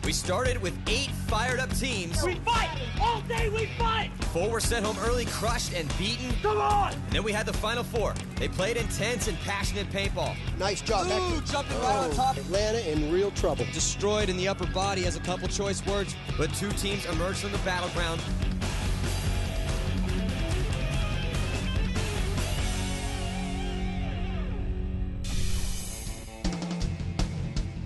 We started with 8 fired-up teams. We fight! All day we fight! 4 were sent home early, crushed and beaten. Come on! And then we had the final 4. They played intense and passionate paintball. Nice job, Hector. Jumping right on top. Atlanta in real trouble. Destroyed in the upper body has a couple choice words, but 2 teams emerged from the battleground.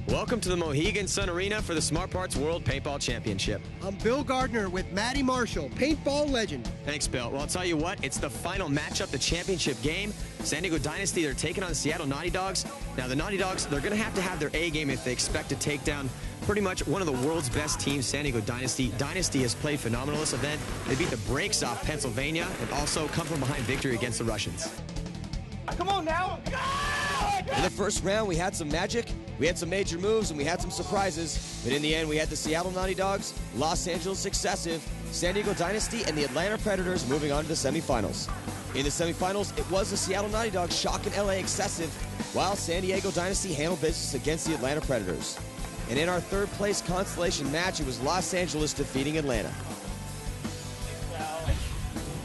Welcome to the Mohegan Sun Arena for the Smart Parts World Paintball Championship. I'm Bill Gardner with Matty Marshall, paintball legend. Thanks, Bill. Well, I'll tell you what, it's the final matchup, the championship game. San Diego Dynasty, they're taking on Seattle Naughty Dogs. Now, the Naughty Dogs, they're going to have their A game if they expect to take down pretty much one of the world's best teams, San Diego Dynasty. Dynasty has played phenomenal this event. They beat the brakes off Pennsylvania and also come from behind victory against the Russians. Come on now! In the first round, we had some magic, we had some major moves, and we had some surprises. But in the end, we had the Seattle Naughty Dogs, Los Angeles Successive, San Diego Dynasty, and the Atlanta Predators moving on to the semifinals. In the semifinals, it was the Seattle Naughty Dogs shocking LA Excessive, while San Diego Dynasty handled business against the Atlanta Predators. And in our third place consolation match, it was Los Angeles defeating Atlanta.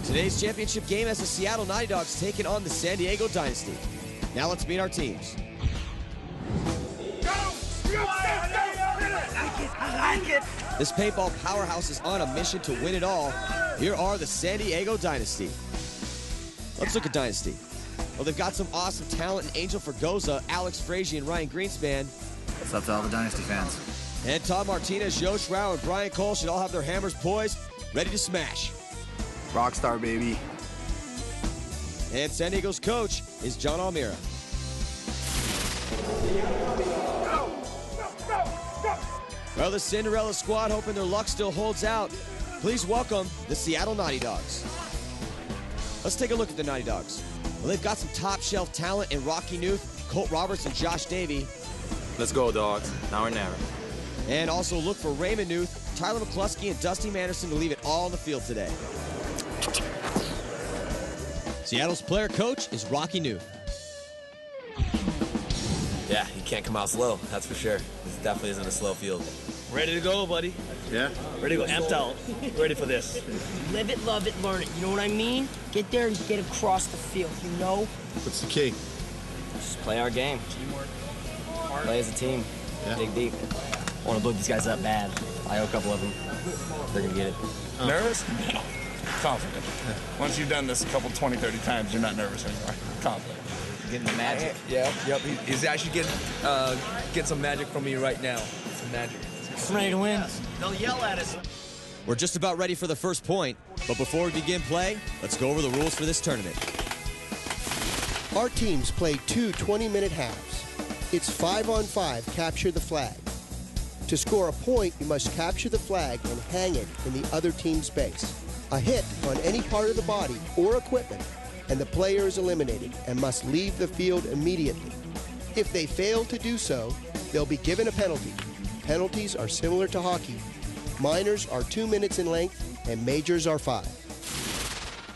Today's championship game has the Seattle Naughty Dogs taking on the San Diego Dynasty. Now let's meet our teams. I like it! This paintball powerhouse is on a mission to win it all. Here are the San Diego Dynasty. Let's look at Dynasty. Well, they've got some awesome talent in Angel Fergoza, Alex Frazier, and Ryan Greenspan. What's up to all the Dynasty fans? And Todd Martinez, Joe Schrow, and Brian Cole should all have their hammers poised, ready to smash. Rockstar, baby. And San Diego's coach is John Almira. Well, the Cinderella squad hoping their luck still holds out. Please welcome the Seattle Naughty Dogs. Let's take a look at the Naughty Dogs. Well, they've got some top shelf talent in Rocky Newth, Colt Roberts, and Josh Davey. Let's go, dogs. Now or never. And also look for Raymond Newth, Tyler McCluskey, and Dusty Manderson to leave it all on the field today. Seattle's player coach is Rocky Newth. Yeah, you can't come out slow, that's for sure. This definitely isn't a slow field. Ready to go, buddy. Yeah? Ready to go, amped out. Ready for this. Live it, love it, learn it. You know what I mean? Get there and get across the field, you know? What's the key? Just play our game. Teamwork. Play as a team. Yeah. Dig deep. I want to book these guys up bad. I owe a couple of them. They're going to get it. Nervous? No. Confident. Once you've done this a couple, 20, 30 times, you're not nervous anymore. Confident. Getting the magic. Yep. He's actually getting some magic from me right now. Some magic. I'm ready to win. They'll yell at us. We're just about ready for the first point, but before we begin play, let's go over the rules for this tournament. Our teams play 2 20-minute halves. It's 5-on-5, capture the flag. To score a point, you must capture the flag and hang it in the other team's base. A hit on any part of the body or equipment, and the player is eliminated and must leave the field immediately. If they fail to do so, they'll be given a penalty. Penalties are similar to hockey. Minors are 2 minutes in length, and majors are 5.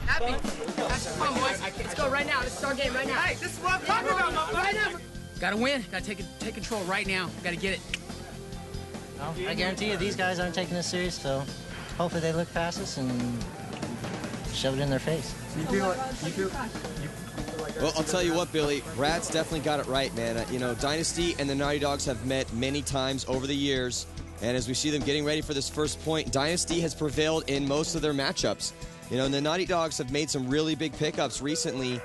Happy? Come on, boys. Let's go right now. This is our game right now. Hey, this is what I'm talking about, right now. Gotta win. Gotta take control right now. Gotta get it. Well, I guarantee you these guys aren't taking this serious, so hopefully they look past us and shove it in their face. Well, I'll tell you what, Billy, Brad's definitely got it right, man. You know, Dynasty and the Naughty Dogs have met many times over the years, and as we see them getting ready for this first point, Dynasty has prevailed in most of their matchups. You know, and the Naughty Dogs have made some really big pickups recently,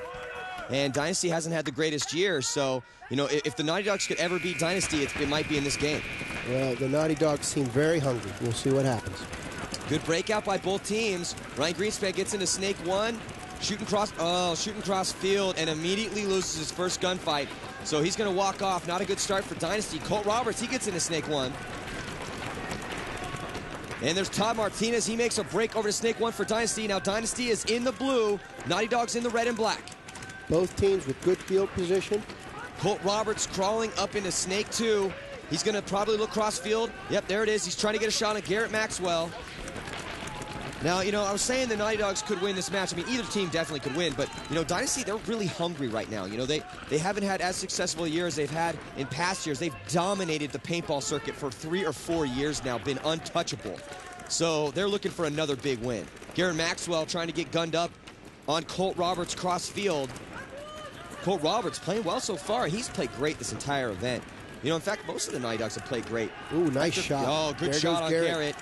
and Dynasty hasn't had the greatest year, so, you know, if the Naughty Dogs could ever beat Dynasty, it might be in this game. Well, the Naughty Dogs seem very hungry. We'll see what happens. Good breakout by both teams. Ryan Greenspan gets into Snake 1, shooting cross field, and immediately loses his first gunfight. So he's going to walk off. Not a good start for Dynasty. Colt Roberts, he gets into Snake 1. And there's Todd Martinez. He makes a break over to Snake 1 for Dynasty. Now Dynasty is in the blue. Naughty Dogs in the red and black. Both teams with good field position. Colt Roberts crawling up into Snake 2. He's going to probably look cross field. Yep, there it is. He's trying to get a shot on Garrett Maxwell. Now, you know, I was saying the Naughty Dogs could win this match. I mean, either team definitely could win, but, you know, Dynasty, they're really hungry right now. You know, they haven't had as successful a year as they've had in past years. They've dominated the paintball circuit for 3 or 4 years now, been untouchable. So they're looking for another big win. Garrett Maxwell trying to get gunned up on Colt Roberts cross field. Colt Roberts playing well so far. He's played great this entire event. You know, in fact, most of the Naughty Dogs have played great. Ooh, nice shot. Oh, good there shot on Garrett.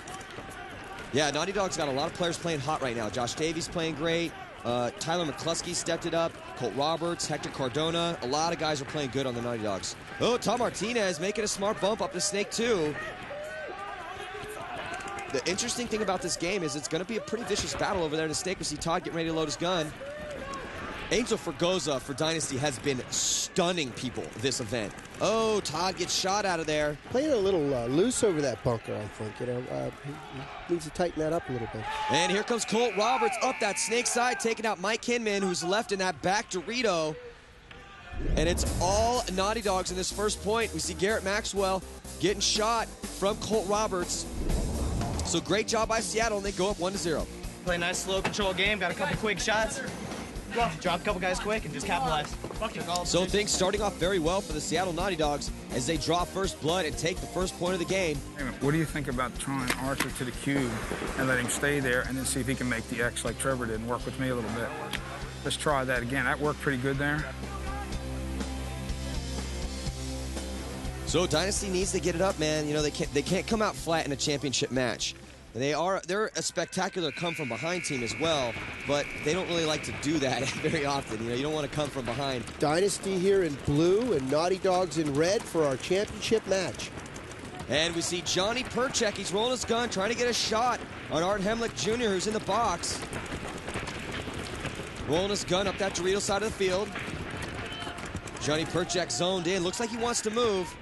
Yeah, Naughty Dog's got a lot of players playing hot right now. Josh Davies playing great. Tyler McCluskey stepped it up. Colt Roberts, Hector Cardona. A lot of guys are playing good on the Naughty Dogs. Oh, Tom Martinez making a smart bump up to Snake 2. The interesting thing about this game is it's going to be a pretty vicious battle over there in the Snake. We see Todd getting ready to load his gun. Angel Fergoza for Dynasty has been stunning people this event. Oh, Todd gets shot out of there. Playing a little loose over that bunker, I think. You know, he needs to tighten that up a little bit. And here comes Colt Roberts up that Snake side, taking out Mike Hinman, who's left in that back Dorito. And it's all Naughty Dogs in this first point. We see Garrett Maxwell getting shot from Colt Roberts. So great job by Seattle, and they go up 1-0. Play a nice slow control game, got a couple quick shots. Drop a couple guys quick and just capitalize. So things starting off very well for the Seattle Naughty Dogs as they draw first blood and take the first point of the game. What do you think about trying Archer to the cube and let him stay there and then see if he can make the X like Trevor did and work with me a little bit? Let's try that again. That worked pretty good there. So Dynasty needs to get it up, man. You know, they can't come out flat in a championship match. They're a spectacular come-from-behind team as well, but they don't really like to do that very often. You know, you don't want to come from behind. Dynasty here in blue and Naughty Dogs in red for our championship match. And we see Johnny Perchek. He's rolling his gun, trying to get a shot on Art Hemlick Jr., who's in the box. Rolling his gun up that Dorito side of the field. Johnny Perchek zoned in. Looks like he wants to move.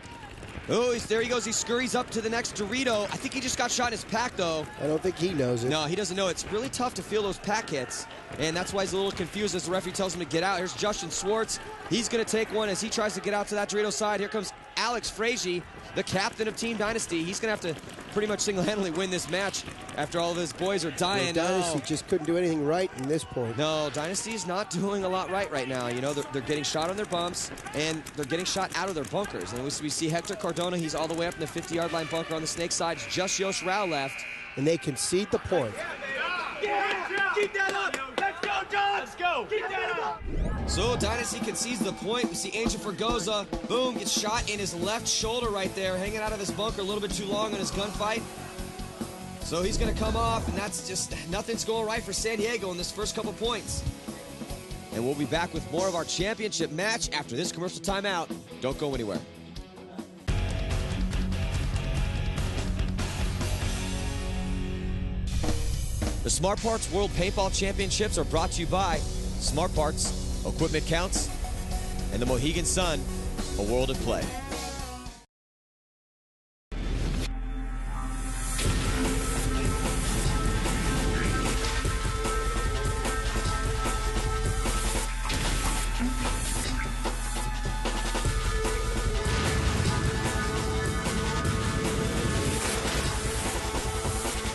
Oh, there he goes. He scurries up to the next Dorito. I think he just got shot in his pack, though. I don't think he knows it. No, he doesn't know. It's really tough to feel those pack hits, and that's why he's a little confused as the referee tells him to get out. Here's Justin Swartz. He's going to take one as he tries to get out to that Dorito side. Here comes Alex Frazier, the captain of Team Dynasty. He's going to have to pretty much single-handedly win this match after all of his boys are dying. Well, Dynasty just couldn't do anything right in this point. No, Dynasty's not doing a lot right now. You know, they're getting shot on their bumps, and they're getting shot out of their bunkers. And we see Hector Cardona. He's all the way up in the 50-yard line bunker on the Snake side. It's just Yosh Rao left. And they concede the point. Yeah! Keep that up! Let's go, John! Let's go! Keep that up! So Dynasty concedes the point. We see Angel Fergoza, boom, gets shot in his left shoulder right there, hanging out of his bunker a little bit too long in his gunfight. So he's going to come off, and that's just nothing's going right for San Diego in this first couple points. And we'll be back with more of our championship match after this commercial timeout. Don't go anywhere. The Smart Parts World Paintball Championships are brought to you by Smart Parts, Equipment Counts, and the Mohegan Sun, a world of play.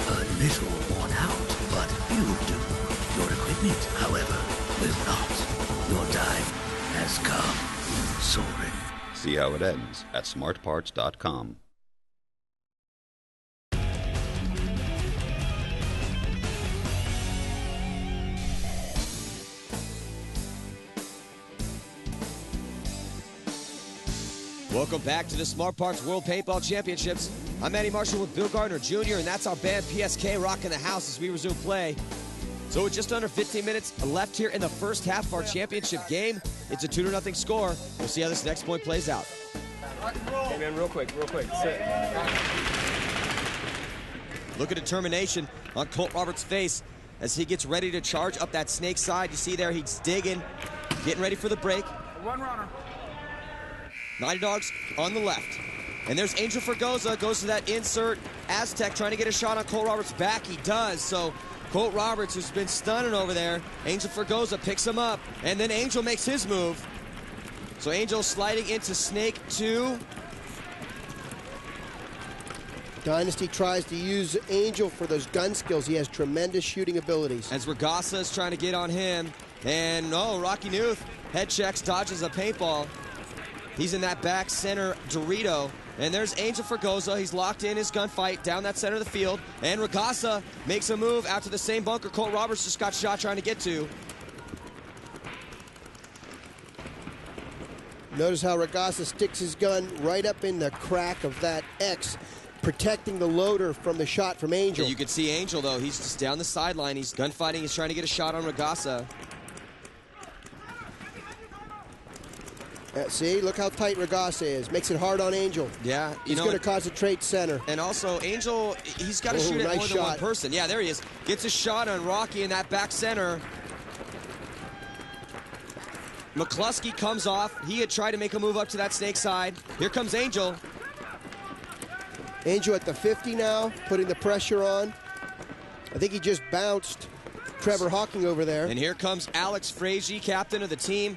A little worn out, but you'll do. Your equipment, however, will not. Your time has come, Soren. See how it ends at smartparts.com. Welcome back to the Smart Parts World Paintball Championships. I'm Eddie Marshall with Bill Gardner Jr., and that's our band PSK rocking the house as we resume play. So with just under 15 minutes left here in the first half of our championship game, it's a 2-0 score. We'll see how this next point plays out. Hey, man, real quick. Sit. Look at determination on Colt Roberts' face as he gets ready to charge up that Snake side. You see there, he's digging, getting ready for the break. One runner. Naughty Dogs on the left. And there's Angel Fergoza, goes to that insert. Aztec trying to get a shot on Colt Roberts' back. He does. So Colt Roberts, who's been stunning over there, Angel Fergoza picks him up. And then Angel makes his move. So Angel sliding into Snake 2. Dynasty tries to use Angel for those gun skills. He has tremendous shooting abilities. As Regasa is trying to get on him. And, Rocky Newth head checks, dodges a paintball. He's in that back center Dorito. And there's Angel Fregosa. He's locked in his gunfight down that center of the field. And Regasa makes a move out to the same bunker Colt Roberts just got shot trying to get to. Notice how Regasa sticks his gun right up in the crack of that X, protecting the loader from the shot from Angel. Yeah, you can see Angel, though. He's just down the sideline. He's gunfighting. He's trying to get a shot on Regasa. See, look how tight Regasa is. Makes it hard on Angel. Yeah. He's going to concentrate center. And also, Angel, he's got to shoot at more than one person. Yeah, there he is. Gets a shot on Rocky in that back center. McCluskey comes off. He had tried to make a move up to that snake side. Here comes Angel. Angel at the 50 now, putting the pressure on. I think he just bounced Trevor Hawking over there. And here comes Alex Frazier, captain of the team.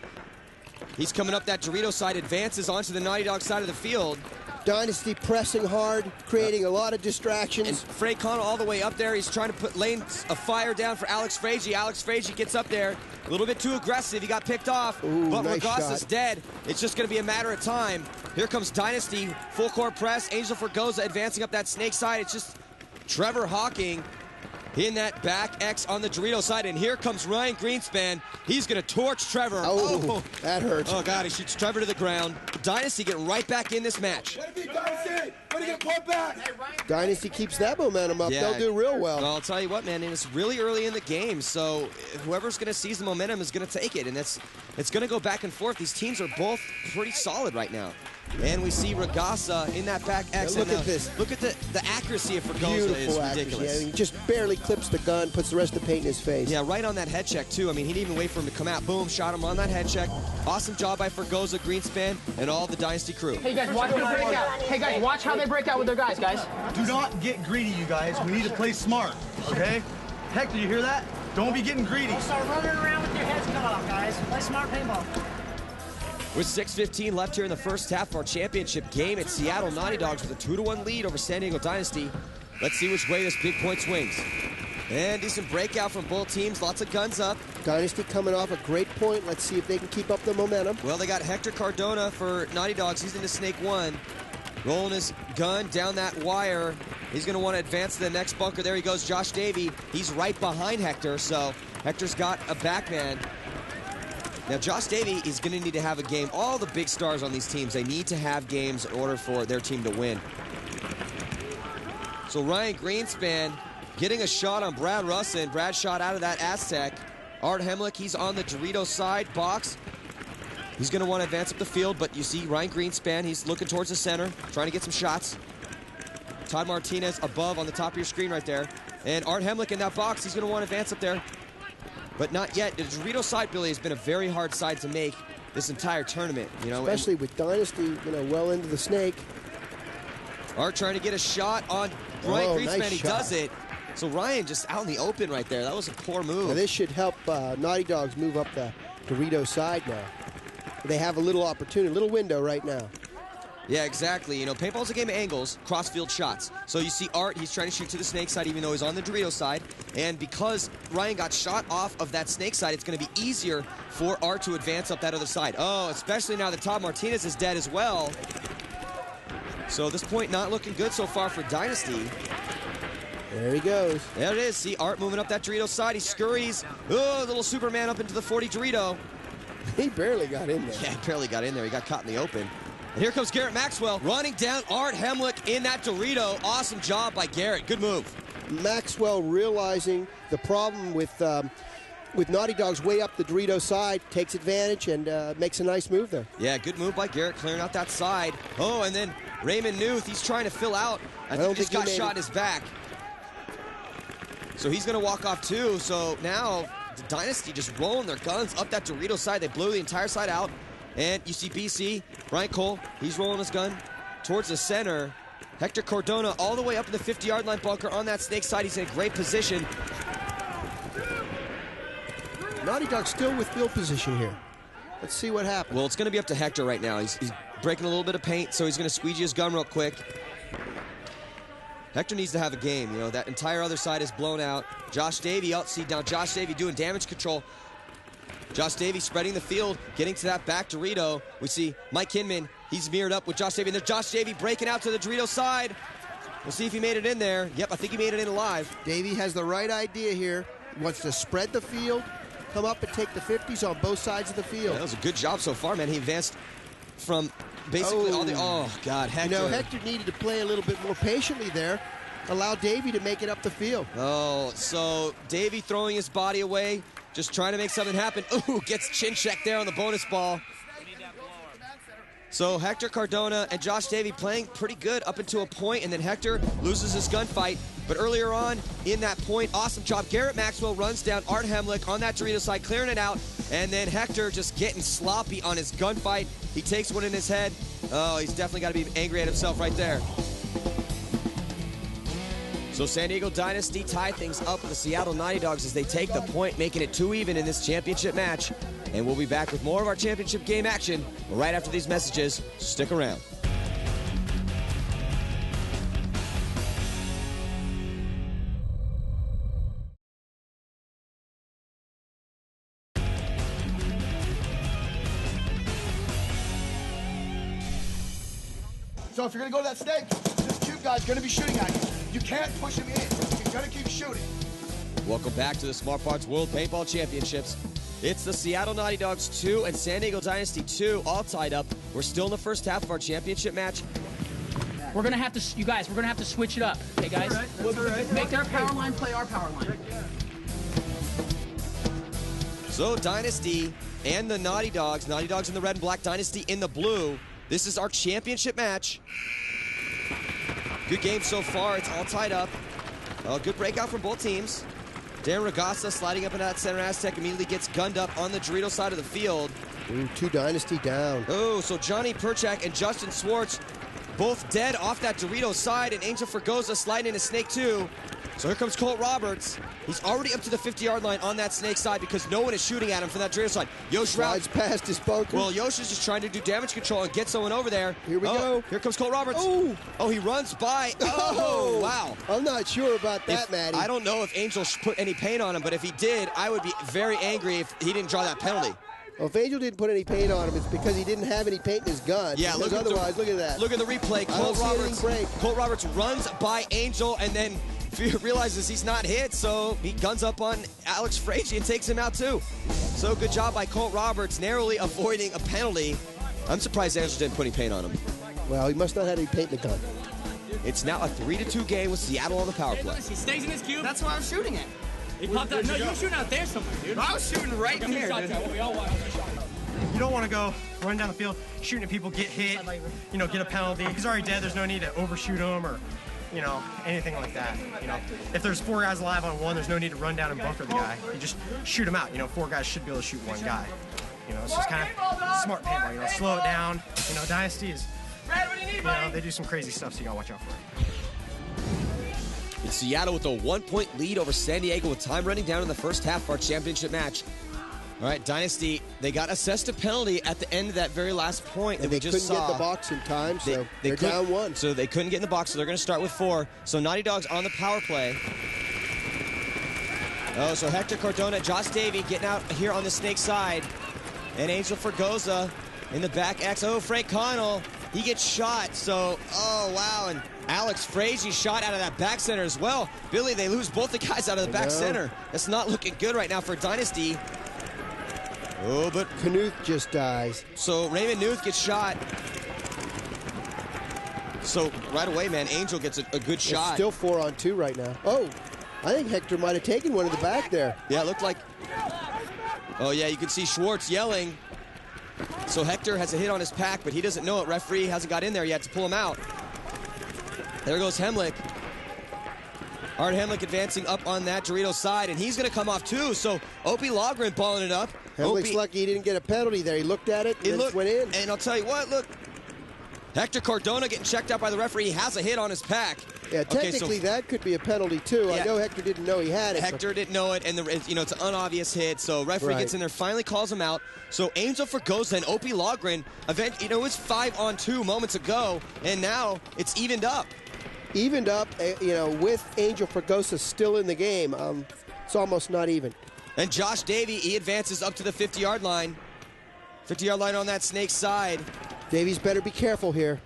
He's coming up that Dorito side, advances onto the Naughty Dog side of the field. Dynasty pressing hard, creating a lot of distractions. And Frank Connell all the way up there. He's trying to put lanes of fire down for Alex Frazier. Alex Frazier gets up there. A little bit too aggressive. He got picked off. Ooh, but nice Regasa's shot. dead. It's just going to be a matter of time. Here comes Dynasty. Full court press. Angel Fregosa advancing up that snake side. It's just Trevor Hawking in that back X on the Dorito side. And here comes Ryan Greenspan. He's going to torch Trevor. Oh, that hurts. Oh, God, he shoots Trevor to the ground. Dynasty getting right back in this match. Dynasty keeps that momentum up. They'll do real well. Well, I'll tell you what, man, it's really early in the game, so whoever's going to seize the momentum is going to take it, and it's going to go back and forth. These teams are both pretty solid right now. And we see Regasa in that back X. Look at this. Look at the accuracy of Fregosa. Beautiful is accuracy. ridiculous. Yeah, he just barely clips the gun, puts the rest of the paint in his face. Yeah, right on that head check, too. I mean, he didn't even wait for him to come out. Boom, shot him on that head check. Awesome job by Fregosa, Greenspan, and all the Dynasty crew. Hey, guys, watch them break out. Hey, guys, watch how they break out with their guys, guys. Do not get greedy, you guys. We need to play smart, okay? Heck, did you hear that? Don't be getting greedy. Start running around with your heads cut off, guys. Play smart paintball. With 6:15 left here in the first half of our championship game, it's Seattle Naughty Dogs with a 2-1 lead over San Diego Dynasty. Let's see which way this big point swings. And decent breakout from both teams. Lots of guns up. Dynasty coming off a great point. Let's see if they can keep up the momentum. Well, they got Hector Cardona for Naughty Dogs. He's into Snake 1. Rolling his gun down that wire. He's going to want to advance to the next bunker. There he goes, Josh Davey. He's right behind Hector, so Hector's got a backman. Now, Josh Davey is going to need to have a game. All the big stars on these teams, they need to have games in order for their team to win. So Ryan Greenspan getting a shot on Brad Russin. Brad shot out of that Aztec. Art Hemlick, he's on the Dorito side box. He's going to want to advance up the field, but you see Ryan Greenspan, he's looking towards the center, trying to get some shots. Todd Martinez above on the top of your screen right there. And Art Hemlick in that box, he's going to want to advance up there. But not yet. The Dorito side, Billy, has been a very hard side to make this entire tournament. You know, especially with Dynasty, well into the snake. Art trying to get a shot on Ryan Greenspan. Nice he shot. does it. So Ryan just out in the open right there. That was a poor move. Now this should help Naughty Dogs move up the Dorito side now. They have a little opportunity, a little window right now. Yeah, exactly. You know, paintball's a game of angles, cross-field shots. So you see Art, he's trying to shoot to the snake side even though he's on the Dorito side. And because Ryan got shot off of that snake side, it's going to be easier for Art to advance up that other side. Oh, especially now that Todd Martinez is dead as well. So this point not looking good so far for Dynasty. There he goes. There it is. See Art moving up that Dorito side. He scurries. Oh, little Superman up into the 40 Dorito. He barely got in there. Yeah, he barely got in there. He got caught in the open. And here comes Garrett Maxwell running down Art Hemlick in that Dorito. Awesome job by Garrett. Good move. Maxwell realizing the problem with Naughty Dogs way up the Dorito side, takes advantage and makes a nice move there. Yeah, good move by Garrett, clearing out that side. Oh, and then Raymond Newth, he's trying to fill out. I think he just got shot in his back. So he's going to walk off too. So now the Dynasty just rolling their guns up that Dorito side. They blew the entire side out. And you see BC, Brian Cole, he's rolling his gun towards the center. Hector Cardona all the way up in the 50-yard line bunker on that snake side. He's in a great position. Naughty Dog still with field position here. Let's see what happens. Well, it's going to be up to Hector right now. He's breaking a little bit of paint, so he's going to squeegee his gun real quick. Hector needs to have a game. You know, that entire other side is blown out. Josh Davey, see now Josh Davey doing damage control. Josh Davey spreading the field, getting to that back Dorito. We see Mike Kinman, he's mirrored up with Josh Davey. And there's Josh Davey breaking out to the Dorito side. We'll see if he made it in there. Yep, I think he made it in alive. Davey has the right idea here. He wants to spread the field, come up and take the 50s on both sides of the field. Yeah, that was a good job so far, man. He advanced from basically all the... Oh, God, Hector. You know, Hector needed to play a little bit more patiently there. Allow Davey to make it up the field. Oh, so Davey throwing his body away, just trying to make something happen. Ooh, gets chin checked there on the bonus ball. So Hector Cardona and Josh Davey playing pretty good up until a point, and then Hector loses his gunfight. But earlier on in that point, awesome job. Garrett Maxwell runs down Art Hemlick on that Dorito side, clearing it out. And then Hector just getting sloppy on his gunfight. He takes one in his head. Oh, he's definitely got to be angry at himself right there. So San Diego Dynasty tie things up with the Seattle Naughty Dogs as they take the point, making it 2 even in this championship match. And we'll be back with more of our championship game action right after these messages. Stick around. So if you're gonna go to that snake, this cube guy's gonna be shooting at you. You can't push him in. He's gonna keep shooting. Welcome back to the Smart Parts World Paintball Championships. It's the Seattle Naughty Dogs 2 and San Diego Dynasty 2 all tied up. We're still in the first half of our championship match. We're gonna have to, you guys, we're gonna have to switch it up. Okay, guys? That's all right. Make their power line play our power line. So Dynasty and the Naughty Dogs in the red and black, Dynasty in the blue. This is our championship match. Good game so far. It's all tied up. Good breakout from both teams. Darren Ragasa sliding up into that center Aztec immediately gets gunned up on the Dorito side of the field. Ooh, 2 Dynasty down. Oh, so Johnny Perchak and Justin Swartz both dead off that Dorito side, and Angel Fergoza sliding into Snake 2. So here comes Colt Roberts. He's already up to the 50-yard line on that Snake side because no one is shooting at him from that Dorito side. Yosh slides past his bunker. Well, Yosh is just trying to do damage control and get someone over there. Here we go. Here comes Colt Roberts. Oh, he runs by. Oh, wow. I'm not sure about that, Matty. I don't know if Angel put any paint on him, but if he did, I would be very angry if he didn't draw that penalty. Well, if Angel didn't put any paint on him, it's because he didn't have any paint in his gun. Yeah, look at that. Look at the replay. Colt Roberts runs by Angel and then realizes he's not hit, so he guns up on Alex Frazier and takes him out too. So good job by Colt Roberts, narrowly avoiding a penalty. I'm surprised Angel didn't put any paint on him. Well, he must not have any paint in the gun. It's now a 3-2 game with Seattle on the power play. He stays in his cube. That's why I was shooting at. He popped out. No, you were shooting out there somewhere, dude. I was shooting right here, dude. We all want You don't want to go run down the field, shooting at people, get hit, you know, get a penalty. He's already dead. There's no need to overshoot him or, you know, anything like that. You know, if there's 4 guys alive on one, there's no need to run down and bunker the guy. You just shoot him out. You know, 4 guys should be able to shoot 1 guy. You know, it's just kind of smart paintball. You know, slow it down. You know, Dynasty is, you know, they do some crazy stuff, so you gotta watch out for it. It's Seattle with a 1-point lead over San Diego with time running down in the first half of our championship match. All right, Dynasty, they got assessed a penalty at the end of that very last point that we just saw. They couldn't get the box in time, so they're down 1. So they couldn't get in the box, so they're going to start with 4. So Naughty Dogs on the power play. Oh, so Hector Cardona, Josh Davey getting out here on the Snake side. And Angel Fergoza in the back X. Oh, Frank Connell, he gets shot. So, oh, wow. And Alex Frazier shot out of that back center as well. Billy, they lose both the guys out of the back center. That's not looking good right now for Dynasty. Oh, but Knuth just dies. So Raymond Knuth gets shot. So right away, man, Angel gets a good shot. It's still 4-on-2 right now. Oh, I think Hector might have taken one in the back there. Yeah, it looked like. Oh, yeah, you can see Schwartz yelling. So Hector has a hit on his pack, but he doesn't know it. Referee hasn't got in there yet to pull him out. There goes Hemlick. Art Hemlick advancing up on that Dorito side, and he's going to come off too. So Opie Logren balling it up. Hemlick's lucky he didn't get a penalty there. He looked at it and then went in. And I'll tell you what, look. Hector Cardona getting checked out by the referee. He has a hit on his pack. Yeah, technically that could be a penalty too. Yeah. I know Hector didn't know he had it. Hector didn't know it, and you know, it's an unobvious hit. So referee gets in there, finally calls him out. So Angel Fergoza and Opie Logren, you know, it was 5-on-2 moments ago, and now it's evened up. Evened up, with Angel Fregosa still in the game. It's almost not even. And Josh Davey, he advances up to the 50-yard line. 50-yard line on that snake side. Davies better be careful here.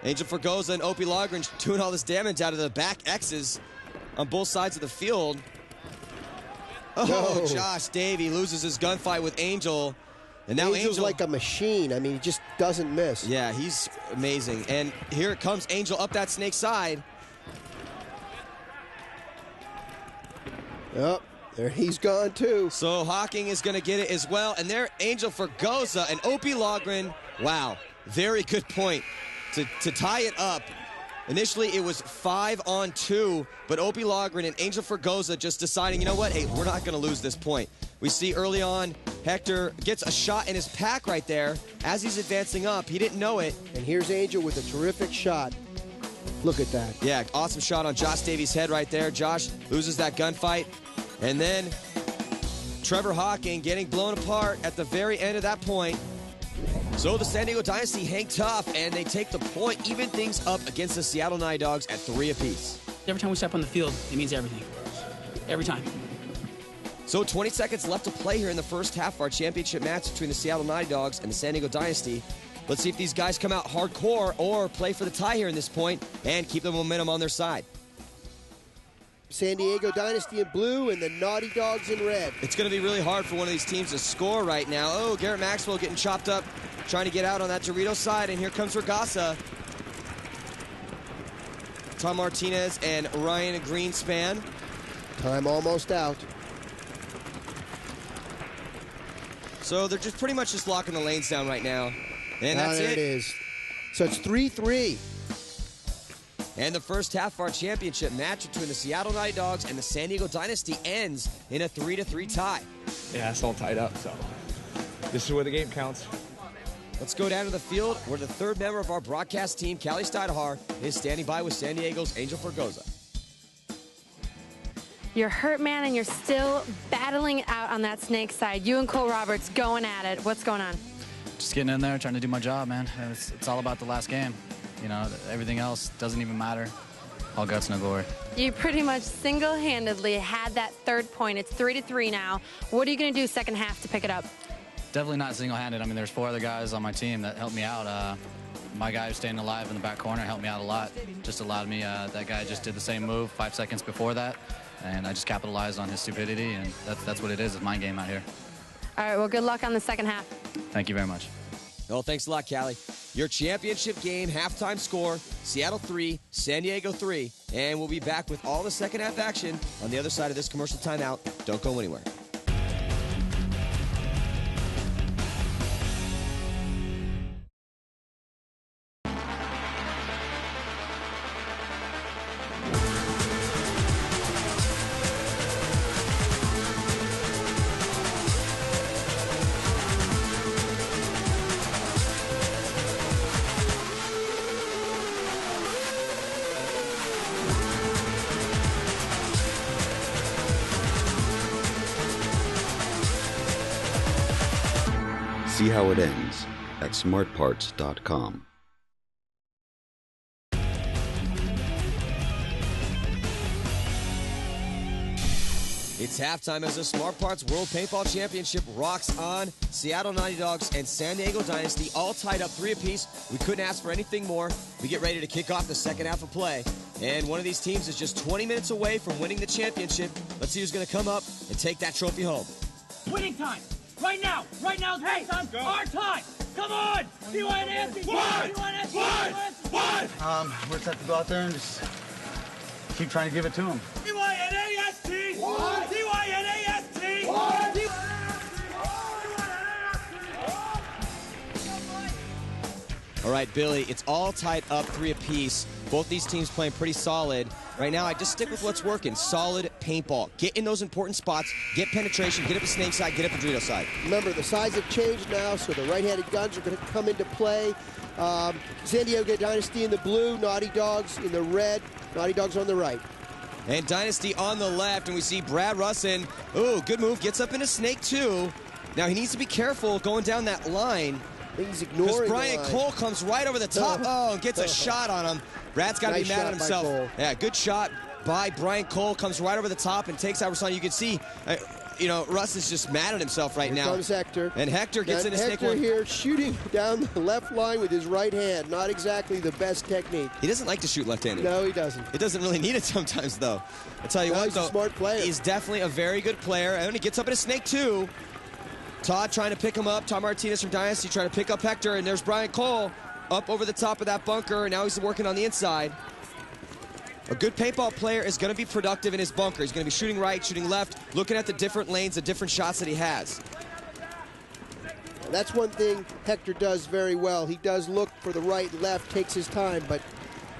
Angel Fregosa and Opie Logren doing all this damage out of the back X's on both sides of the field. Oh, no. Josh Davey loses his gunfight with Angel. And now Angel's like a machine. I mean, he just doesn't miss. Yeah, he's amazing. And here it comes, Angel up that snake side. Yep, there he's gone too. So Hawking is going to get it as well. And there, Angel Fregosa and Opie Logren. Wow, very good point to tie it up. Initially, it was 5-on-2, but Opie Logren and Angel Fregosa just deciding, you know what, hey, we're not going to lose this point. We see early on, Hector gets a shot in his pack right there as he's advancing up. He didn't know it. And here's Angel with a terrific shot. Look at that. Yeah, awesome shot on Josh Davies' head right there. Josh loses that gunfight. And then Trevor Hawking getting blown apart at the very end of that point. So the San Diego Dynasty hang tough, and they take the point, even things up against the Seattle Naughty Dogs at 3 apiece. Every time we step on the field, it means everything. Every time. So 20 seconds left to play here in the first half of our championship match between the Seattle Naughty Dogs and the San Diego Dynasty. Let's see if these guys come out hardcore or play for the tie here in this point and keep the momentum on their side. San Diego Dynasty in blue and the Naughty Dogs in red. It's going to be really hard for one of these teams to score right now. Oh, Garrett Maxwell getting chopped up, trying to get out on that Dorito side, and here comes Regasa. Tom Martinez and Ryan Greenspan. Time almost out. So they're just pretty much just locking the lanes down right now. And that's there it. It is. So it's 3-3. And the first half of our championship match between the Seattle Naughty Dogs and the San Diego Dynasty ends in a 3-3 tie. Yeah, it's all tied up, so this is where the game counts. Let's go down to the field where the third member of our broadcast team, Callie Steidehar, is standing by with San Diego's Angel Fregosa. You're hurt, man, and you're still battling out on that snake side. You and Cole Roberts going at it. What's going on? Just getting in there, trying to do my job, man. It's all about the last game. You know, everything else doesn't even matter. All guts, no glory. You pretty much single-handedly had that third point. It's 3-3 now. What are you going to do second half to pick it up? Definitely not single-handed. I mean, there's 4 other guys on my team that helped me out. My guy who's staying alive in the back corner helped me out a lot. Just allowed me, that guy just did the same move 5 seconds before that, and I just capitalized on his stupidity, and that's what it is. It's my game out here. All right, well, good luck on the second half. Thank you very much. Well, thanks a lot, Callie. Your championship game halftime score, Seattle 3, San Diego 3. And we'll be back with all the second half action on the other side of this commercial timeout. Don't go anywhere. See how it ends at smartparts.com. It's halftime as the Smart Parts World Paintball Championship rocks on. Seattle Naughty Dogs and San Diego Dynasty all tied up 3 apiece. We couldn't ask for anything more. We get ready to kick off the second half of play. And one of these teams is just 20 minutes away from winning the championship. Let's see who's going to come up and take that trophy home. Winning time! Right now! Right now is our time! Come on! DYNAST! One! We're set to go out there and just keep trying to give it to them. DYNAST! DYNAST! All right, Billy, it's all tied up 3 apiece. Both these teams playing pretty solid. Right now, I just stick with what's working. Solid paintball. Get in those important spots. Get penetration. Get up the snake side. Get up the Dorito side. Remember, the sides have changed now, so the right-handed guns are going to come into play. San Diego Dynasty in the blue, Naughty Dogs in the red, Naughty Dogs on the right. And Dynasty on the left, and we see Brad Russin. Ooh, good move. Gets up into snake 2. Now, he needs to be careful going down that line. He's ignoring Because the Brian line. Cole comes right over the top. Oh, and gets a shot on him. Brad's got to Nice be mad at shot by himself. Cole. Yeah, good shot by Brian Cole. Comes right over the top and takes out Rasan. You can see, you know, Russ is just mad at himself right Here now. comes Hector. And Hector gets And into snake Hector one. here shooting down the left line with his right hand. Not exactly the best technique. He doesn't like to shoot left-handed. No, he doesn't. He doesn't really need it sometimes, though. I'll tell you No, what, he's a though. smart player. He's definitely a very good player. And he gets up in a snake, too. Todd trying to pick him up. Todd Martinez from Dynasty trying to pick up Hector. And there's Brian Cole up over the top of that bunker. And now he's working on the inside. A good paintball player is going to be productive in his bunker. He's going to be shooting right, shooting left, looking at the different lanes, the different shots that he has. That's one thing Hector does very well. He does look for the right, left, takes his time, but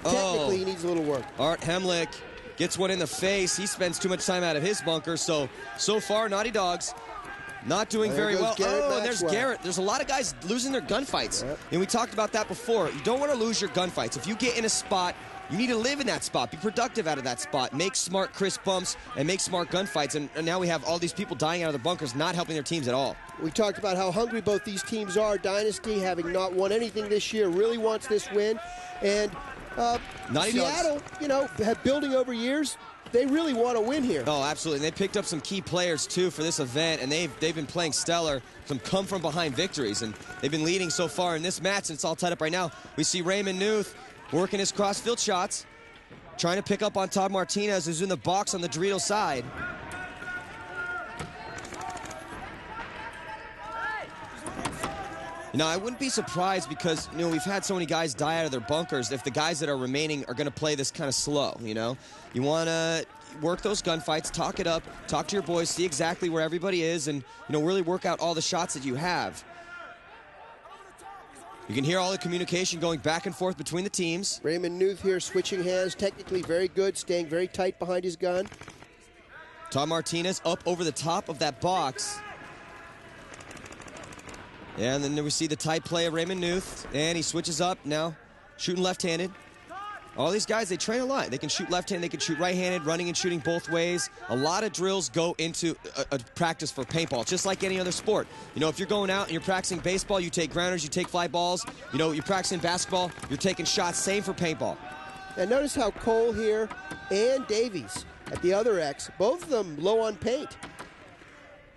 technically he needs a little work. Art Hemlick gets one in the face. He spends too much time out of his bunker. So far, Naughty Dogs not doing There very goes well. Garrett Oh, and there's Maxwell. Garrett. There's a lot of guys losing their gunfights. Yep. And we talked about that before. You don't want to lose your gunfights. If you get in a spot, you need to live in that spot. Be productive out of that spot. Make smart, crisp bumps and make smart gunfights. And now we have all these people dying out of their bunkers, not helping their teams at all. We talked about how hungry both these teams are. Dynasty, having not won anything this year, really wants this win. And Naughty Seattle, Dogs. you know, have building over years. They really want to win here. Oh, absolutely. And they picked up some key players, too, for this event, and they've been playing stellar, some come-from-behind victories, and they've been leading so far in this match, and it's all tied up right now. We see Raymond Newth working his cross-field shots, trying to pick up on Todd Martinez, who's in the box on the Dorito side. Now, I wouldn't be surprised because, you know, we've had so many guys die out of their bunkers if the guys that are remaining are going to play this kind of slow, you know? You want to work those gunfights, talk it up, talk to your boys, see exactly where everybody is, and, you know, really work out all the shots that you have. You can hear all the communication going back and forth between the teams. Raymond Newth here switching hands, technically very good, staying very tight behind his gun. Todd Martinez up over the top of that box. Yeah, and then we see the tight play of Raymond Newth, and he switches up now, shooting left-handed. All these guys, they train a lot. They can shoot left-handed, they can shoot right-handed, running and shooting both ways. A lot of drills go into a practice for paintball, just like any other sport. You know, if you're going out and you're practicing baseball, you take grounders, you take fly balls. You know, you're practicing basketball, you're taking shots. Same for paintball. And notice how Cole here and Davies at the other X, both of them low on paint.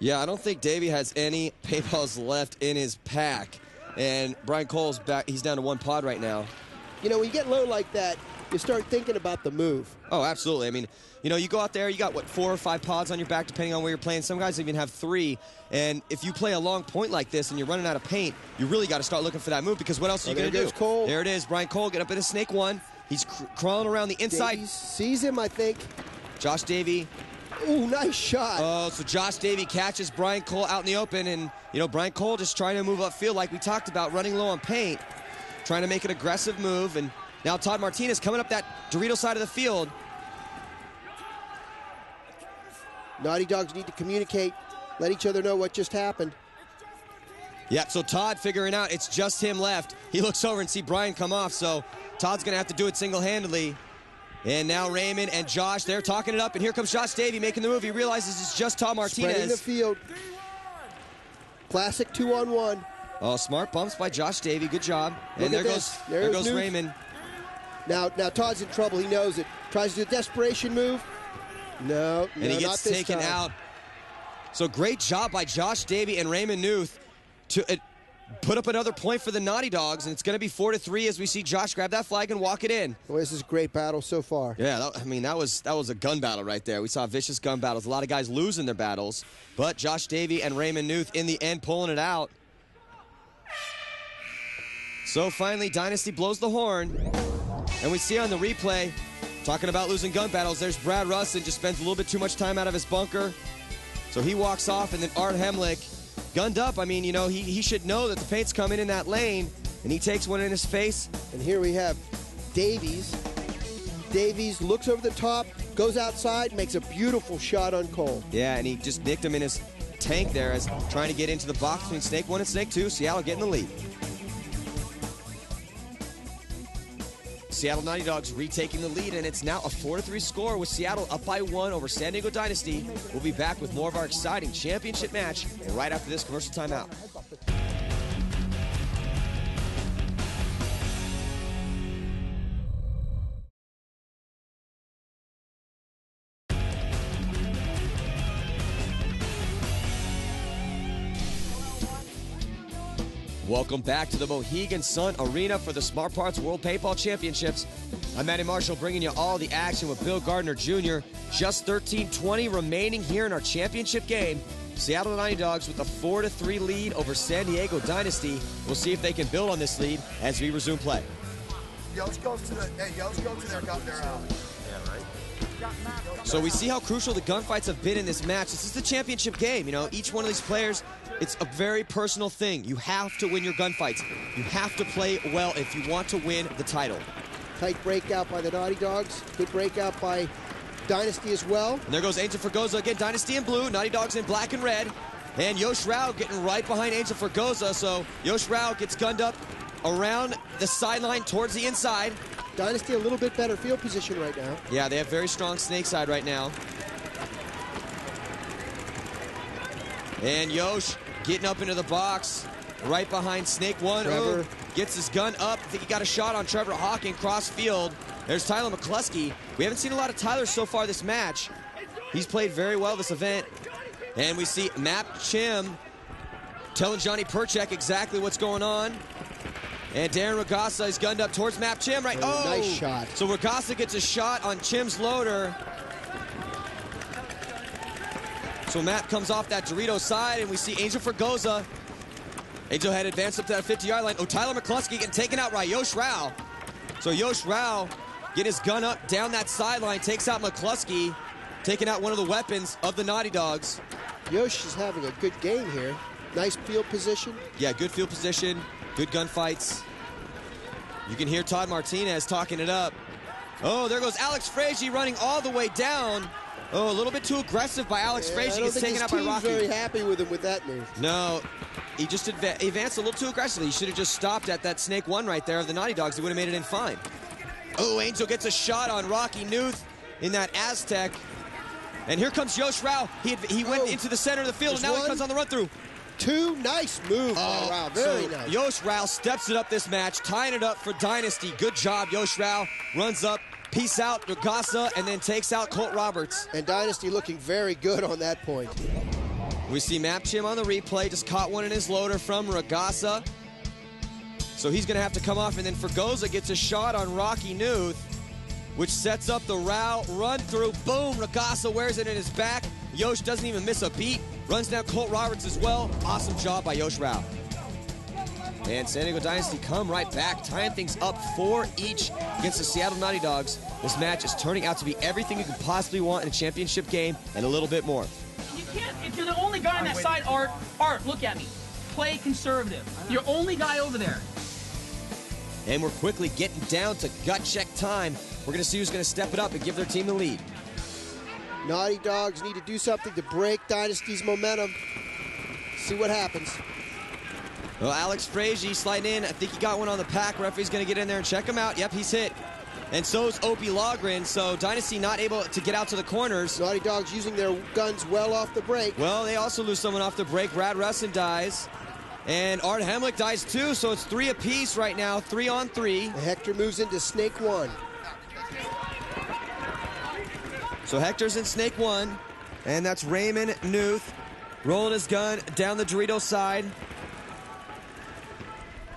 Yeah, I don't think Davey has any paintballs left in his pack. And Brian Cole's back. He's down to one pod right now. You know, when you get low like that, you start thinking about the move. Oh, absolutely. I mean, you know, you go out there, you got, what, 4 or 5 pods on your back, depending on where you're playing. Some guys even have 3. And if you play a long point like this and you're running out of paint, you really got to start looking for that move, because what else are you going to do? Cole. There it is. Brian Cole get up in a snake one. He's crawling around the inside. Davies sees him, I think. Josh Davey. Ooh, nice shot. Oh, so Josh Davey catches Brian Cole out in the open, and, you know, Brian Cole just trying to move upfield like we talked about, running low on paint, trying to make an aggressive move, and now Todd Martinez coming up that Dorito side of the field. Naughty Dogs need to communicate, let each other know what just happened. Yeah, so Todd figuring out it's just him left. He looks over and see Brian come off, so Todd's going to have to do it single-handedly. And now Raymond and Josh, they're talking it up, and here comes Josh Davey making the move. He realizes it's just Todd Martinez. Spreading the field. Classic 2-on-1. Oh, smart bumps by Josh Davey. Good job. And there goes Newth. Raymond. Now Todd's in trouble. He knows it. Tries to do a desperation move. No, and he gets taken out. So great job by Josh Davey and Raymond Newth to put up another point for the Naughty Dogs, and it's going to be 4-3 as we see Josh grab that flag and walk it in. Well, this is a great battle so far. Yeah, I mean, that was a gun battle right there. We saw vicious gun battles. A lot of guys losing their battles, but Josh Davey and Raymond Newth in the end pulling it out. So finally, Dynasty blows the horn, and we see on the replay, talking about losing gun battles, there's Brad Russin, just spends a little bit too much time out of his bunker. So he walks off, and then Art Hemlick, gunned up. I mean, you know, he should know that the paint's coming in that lane, and he takes one in his face. And here we have Davies. Davies looks over the top, goes outside, makes a beautiful shot on Cole. Yeah, and he just nicked him in his tank there as trying to get into the box between Snake 1 and Snake 2. Seattle getting the lead. Seattle Naughty Dogs retaking the lead, and it's now a 4-3 score with Seattle up by 1 over San Diego Dynasty. We'll be back with more of our exciting championship match right after this commercial timeout. Welcome back to the Mohegan Sun Arena for the Smart Parts World Paintball Championships. I'm Matty Marshall bringing you all the action with Bill Gardner Jr. Just 13:20 remaining here in our championship game. Seattle 90 Dogs with a 4-3 lead over San Diego Dynasty. We'll see if they can build on this lead as we resume play. Yosh goes to their So we see how crucial the gunfights have been in this match. This is the championship game. You know, each one of these players, it's a very personal thing. You have to win your gunfights. You have to play well if you want to win the title. Tight breakout by the Naughty Dogs. Good breakout by Dynasty as well. And there goes Angel Fergoza again. Dynasty in blue, Naughty Dogs in black and red. And Yosh Rao getting right behind Angel Fergoza. So Yosh Rao gets gunned up around the sideline towards the inside. Dynasty a little bit better field position right now. Yeah, they have very strong snake side right now. And Yosh getting up into the box right behind Snake One. Trevor. Ooh, gets his gun up. I think he got a shot on Trevor Hawking cross field. There's Tyler McCluskey. We haven't seen a lot of Tyler so far this match. He's played very well this event. And we see Map Chim telling Johnny Perchek exactly what's going on. And Darren Ragasa is gunned up towards Map Chim, right? Oh, nice shot. So Ragasa gets a shot on Chim's loader. So Map comes off that Dorito side, and we see Angel Fergoza. Angel had advanced up to that 50-yard line. Oh, Tyler McCluskey getting taken out by Yosh Rao. So Yosh Rao get his gun up down that sideline, takes out McCluskey, taking out one of the weapons of the Naughty Dogs. Yosh is having a good game here. Nice field position. Yeah, good field position. Good gunfights. You can hear Todd Martinez talking it up. Oh, there goes Alex Frazier running all the way down. Oh, a little bit too aggressive by Alex Frazier. Gets taken out by Rocky. Very happy with him with that move. No, he just advanced a little too aggressively. He should have just stopped at that Snake One right there of the Naughty Dogs. He would have made it in fine. Oh, Angel gets a shot on Rocky Newth in that Aztec. And here comes Yosh Rao. He went into the center of the field, and now he comes on the run through. Two, nice move by Rao, very nice. Yosh Rao steps it up this match, tying it up for Dynasty. Good job, Yosh Rao. Runs up, peace out, Ragasa, and then takes out Colt Roberts. And Dynasty looking very good on that point. We see Map Chim on the replay, just caught one in his loader from Ragasa. So he's gonna have to come off, and then Fergoza gets a shot on Rocky Newth, which sets up the Rao run through. Boom, Ragasa wears it in his back. Yosh doesn't even miss a beat. Runs down Colt Roberts as well. Awesome job by Yosh Rao. And San Diego Dynasty come right back, tying things up 4 each against the Seattle Naughty Dogs. This match is turning out to be everything you could possibly want in a championship game and a little bit more. You can't, if you're the only guy on that side, Art, look at me. Play conservative. You're only guy over there. And we're quickly getting down to gut check time. We're gonna see who's gonna step it up and give their team the lead. Naughty Dogs need to do something to break Dynasty's momentum. See what happens. Well, Alex Frazier sliding in. I think he got one on the pack. Referee's going to get in there and check him out. Yep, he's hit. And so's Opie Logren. So Dynasty not able to get out to the corners. Naughty Dogs using their guns well off the break. Well, they also lose someone off the break. Brad Russin dies. And Art Hemlick dies too. So it's 3 apiece right now. 3 on 3. And Hector moves into Snake One. So Hector's in Snake One, and that's Raymond Newth rolling his gun down the Dorito side.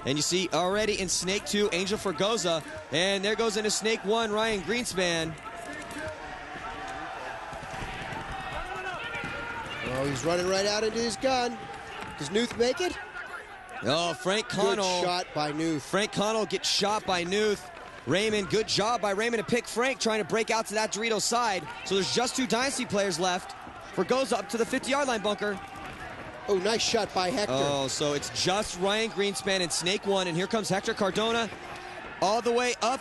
And you see already in Snake 2, Angel Fergoza, and there goes into Snake 1, Ryan Greenspan. Oh, he's running right out into his gun. Does Newth make it? Oh, Frank Connell. Good shot by Newth. Frank Connell gets shot by Newth. Raymond, good job by Raymond to pick Frank, trying to break out to that Dorito side. So there's just 2 Dynasty players left. Fergoza up to the 50-yard line bunker. Oh, nice shot by Hector. Oh, so it's just Ryan Greenspan in Snake 1, and here comes Hector Cardona all the way up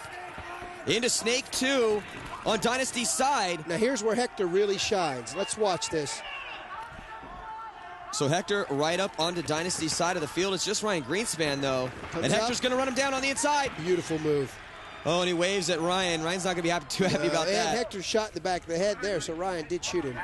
into Snake 2 on Dynasty's side. Now here's where Hector really shines. Let's watch this. So Hector right up onto Dynasty's side of the field. It's just Ryan Greenspan, though. And Hector's going to run him down on the inside. Beautiful move. Oh, and he waves at Ryan. Ryan's not going to be too happy about that. And Hector shot in the back of the head there, so Ryan did shoot him.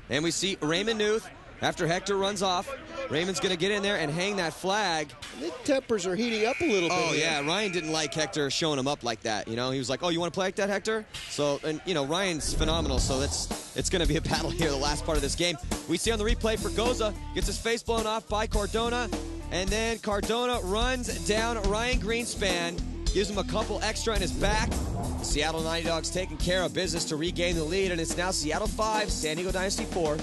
And we see Raymond Newth after Hector runs off. Raymond's going to get in there and hang that flag. The tempers are heating up a little bit. Oh, yeah. Ryan didn't like Hector showing him up like that. You know, he was like, oh, you want to play like that, Hector? So, and, you know, Ryan's phenomenal, so it's going to be a battle here the last part of this game. We see on the replay, Fergoza gets his face blown off by Cardona. And then Cardona runs down Ryan Greenspan, gives him a couple extra in his back. The Seattle 90 Dogs taking care of business to regain the lead, and it's now Seattle 5, San Diego Dynasty 4.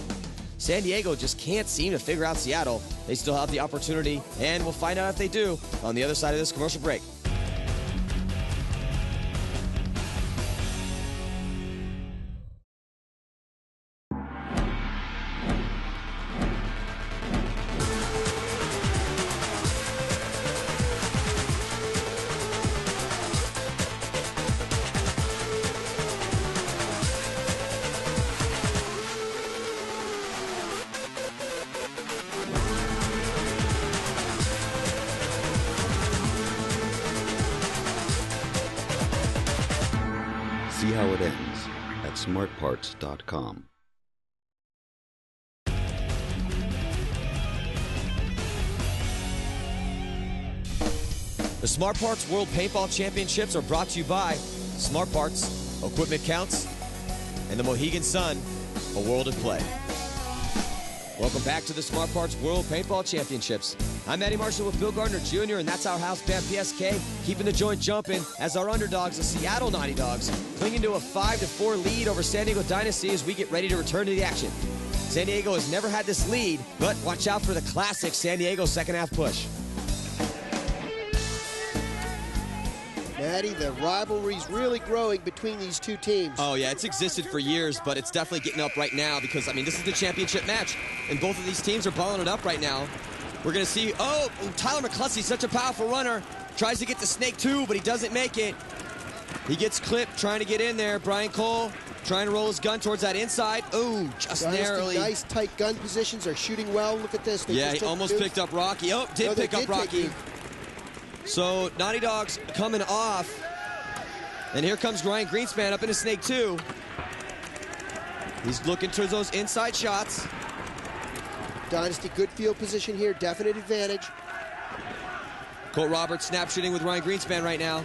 San Diego just can't seem to figure out Seattle. They still have the opportunity, and we'll find out if they do on the other side of this commercial break. See how it ends at smartparts.com. The Smart Parts World Paintball Championships are brought to you by Smart Parts, Equipment Counts, and the Mohegan Sun, a world of play. Welcome back to the Smart Parts World Paintball Championships. I'm Eddie Marshall with Bill Gardner Jr., and that's our house band PSK, keeping the joint jumping as our underdogs, the Seattle 90 Dogs, clinging to a 5-4 lead over San Diego Dynasty as we get ready to return to the action. San Diego has never had this lead, but watch out for the classic San Diego second half push. Maddie, the rivalry's really growing between these two teams. Oh, yeah, it's existed for years, but it's definitely getting up right now because, I mean, this is the championship match, and both of these teams are balling it up right now. We're going to see, Tyler McCluskey's such a powerful runner. Tries to get to Snake 2, but he doesn't make it. He gets clipped trying to get in there. Brian Cole trying to roll his gun towards that inside. Oh, just narrowly. Nice tight gun positions. Are shooting well. Look at this. Yeah, he almost picked up Rocky. Oh, did pick up Rocky. So, Naughty Dogs coming off. And here comes Ryan Greenspan up into Snake 2. He's looking towards those inside shots. Dynasty, good field position here. Definite advantage. Colt Roberts snap shooting with Ryan Greenspan right now.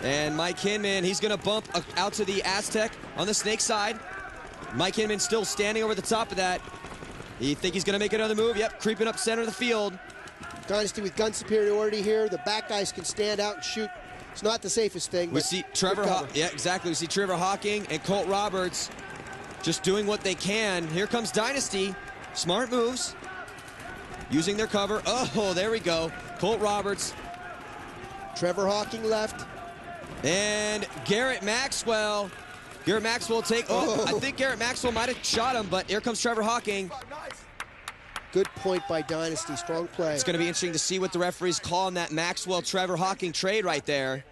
And Mike Hinman, he's going to bump out to the Aztec on the Snake side. Mike Hinman still standing over the top of that. You think he's going to make another move? Yep, creeping up center of the field. Dynasty with gun superiority here. The back guys can stand out and shoot. It's not the safest thing. We see Trevor yeah, exactly. We see Trevor Hawking and Colt Roberts just doing what they can. Here comes Dynasty. Smart moves. Using their cover. Oh, there we go. Colt Roberts. Trevor Hawking left. And Garrett Maxwell. Garrett Maxwell take. Oh, I think Garrett Maxwell might have shot him, but here comes Trevor Hawking. Good point by Dynasty. Strong play. It's going to be interesting to see what the referees call on that Maxwell-Trevor Hawking trade right there.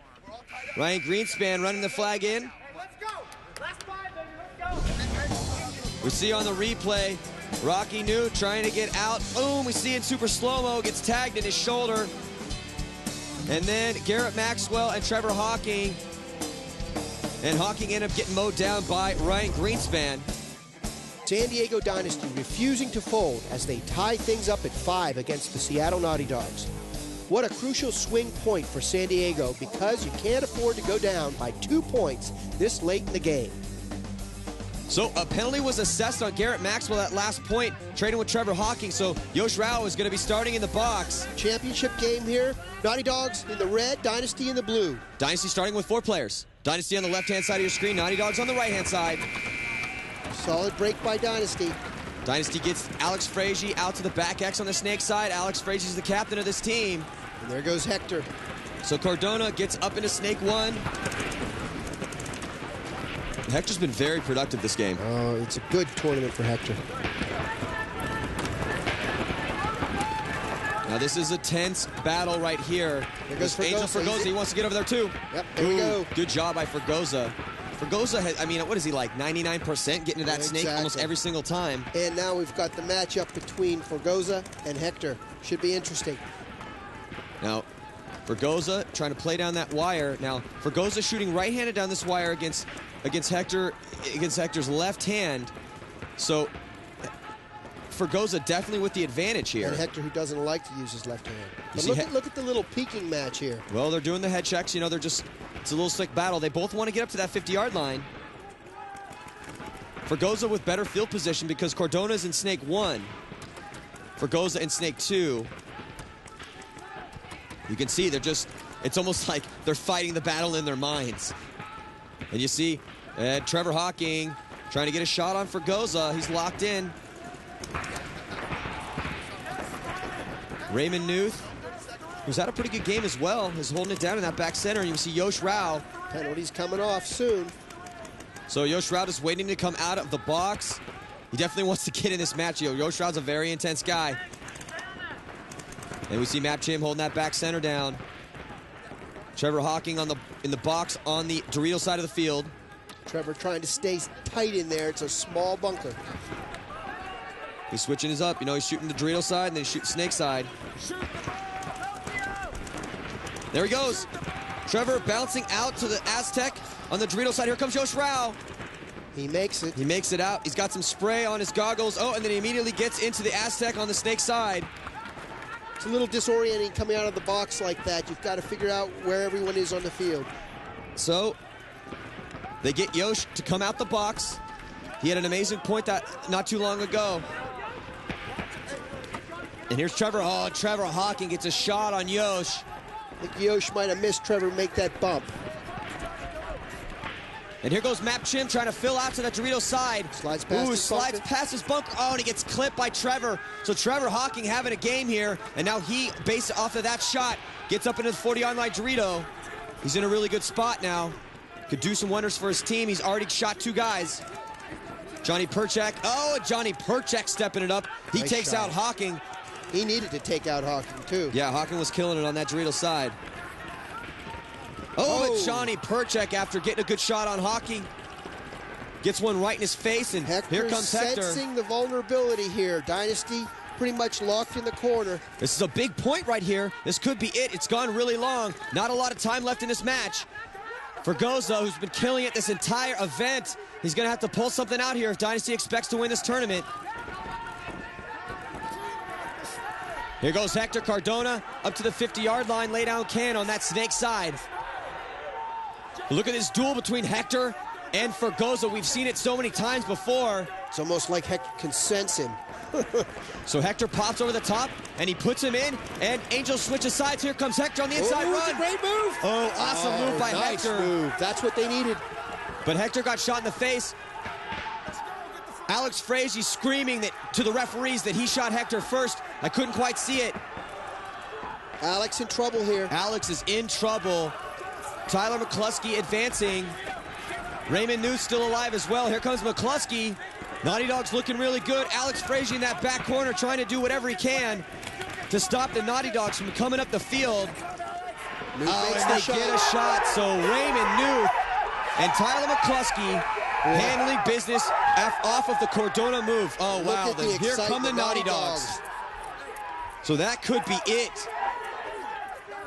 Ryan Greenspan running the flag in. Let's go. Last 5, baby. Let's go. We see on the replay, Rocky Newt trying to get out. Boom, we see in super slow-mo, gets tagged in his shoulder. And then Garrett Maxwell and Trevor Hawking. And Hawking ended up getting mowed down by Ryan Greenspan. San Diego Dynasty refusing to fold as they tie things up at 5 against the Seattle Naughty Dogs. What a crucial swing point for San Diego because you can't afford to go down by 2 points this late in the game. So a penalty was assessed on Garrett Maxwell at last point, trading with Trevor Hawking, so Yosh Rao is going to be starting in the box. Championship game here. Naughty Dogs in the red, Dynasty in the blue. Dynasty starting with 4 players. Dynasty on the left-hand side of your screen, Naughty Dogs on the right-hand side. Solid break by Dynasty. Dynasty gets Alex Frazier out to the back X on the Snake side. Alex Frazier is the captain of this team. And there goes Hector. So Cardona gets up into Snake 1. Hector's been very productive this game. Oh, it's a good tournament for Hector. Now this is a tense battle right here. There goes Angel Fergoza. He wants to get over there too. Yep, there we go. Good job by Fergoza. Fergoza has, I mean, what is he like, 99% getting to that snake almost every single time. And now we've got the matchup between Fergoza and Hector. Should be interesting. Now, Fergoza trying to play down that wire. Now, Fergoza shooting right-handed down this wire against Hector's left hand. So, Fergoza definitely with the advantage here. And Hector, who doesn't like to use his left hand. But look at the little peeking match here. Well, they're doing the head checks. You know, it's a little slick battle. They both want to get up to that 50-yard line. Fergoza with better field position because Cardona's in Snake 1. Fergoza and Snake 2. You can see they're just, it's almost like they're fighting the battle in their minds. And you see Trevor Hawking trying to get a shot on Fergoza. He's locked in. Raymond Newth, who's had a pretty good game as well, is holding it down in that back center. And you see Yosh Rao. Penalty's coming off soon. So Yosh Rao is waiting to come out of the box. He definitely wants to get in this match. Yosh Rao's a very intense guy. And we see Map Chim holding that back center down. Trevor Hawking in the box on the Dorito side of the field. Trevor trying to stay tight in there. It's a small bunker. He's switching his up. You know, he's shooting the Dorito side and then he's shooting Snake side. There he goes. Trevor bouncing out to the Aztec on the Dorito side. Here comes Yosh Rao. He makes it. He makes it out. He's got some spray on his goggles. Oh, and then he immediately gets into the Aztec on the Snake side. It's a little disorienting coming out of the box like that. You've got to figure out where everyone is on the field. So they get Yosh to come out the box. He had an amazing point that not too long ago. And here's Trevor. Oh, Trevor Hawking gets a shot on Yosh. I think Yosh might have missed Trevor make that bump. And here goes Map Chim trying to fill out to the Dorito side. Slides past his slides bunker. past his bunker. Oh, and he gets clipped by Trevor. So Trevor Hawking having a game here. And now he, based off of that shot, gets up into the 40-yard line Dorito. He's in a really good spot now. Could do some wonders for his team. He's already shot 2 guys. Johnny Perchak. Oh, Johnny Perchak stepping it up. He Nice takes shot. out Hawking. He needed to take out Hawking, too. Yeah, Hawking was killing it on that Dorito side. Oh, but Johnny Perchak, after getting a good shot on Hawking, gets one right in his face, and here comes Hector. Sensing the vulnerability here. Dynasty pretty much locked in the corner. This is a big point right here. This could be it. It's gone really long. Not a lot of time left in this match. Fergoza, who's been killing it this entire event, he's going to have to pull something out here if Dynasty expects to win this tournament. Here goes Hector Cardona up to the 50-yard line, lay down can on that Snake side. Look at this duel between Hector and Fergoza. We've seen it so many times before. It's almost like Hector can sense him. So Hector pops over the top, and he puts him in, and Angel switches sides. Here comes Hector on the inside run. It's a great move. Oh, awesome move by nice Hector. Move. That's what they needed. But Hector got shot in the face. Alex Frazee screaming that to the referees that he shot Hector first. I couldn't quite see it. Alex in trouble here. Alex is in trouble. Tyler McCluskey advancing. Raymond Newth still alive as well. Here comes McCluskey. Naughty Dog's looking really good. Alex Frazee in that back corner trying to do whatever he can to stop the Naughty Dogs from coming up the field. Newth and they get a shot. So Raymond Newth and Tyler McCluskey handling business off of the Cardona move. Oh, wow. Here come the Naughty Dogs. So that could be it.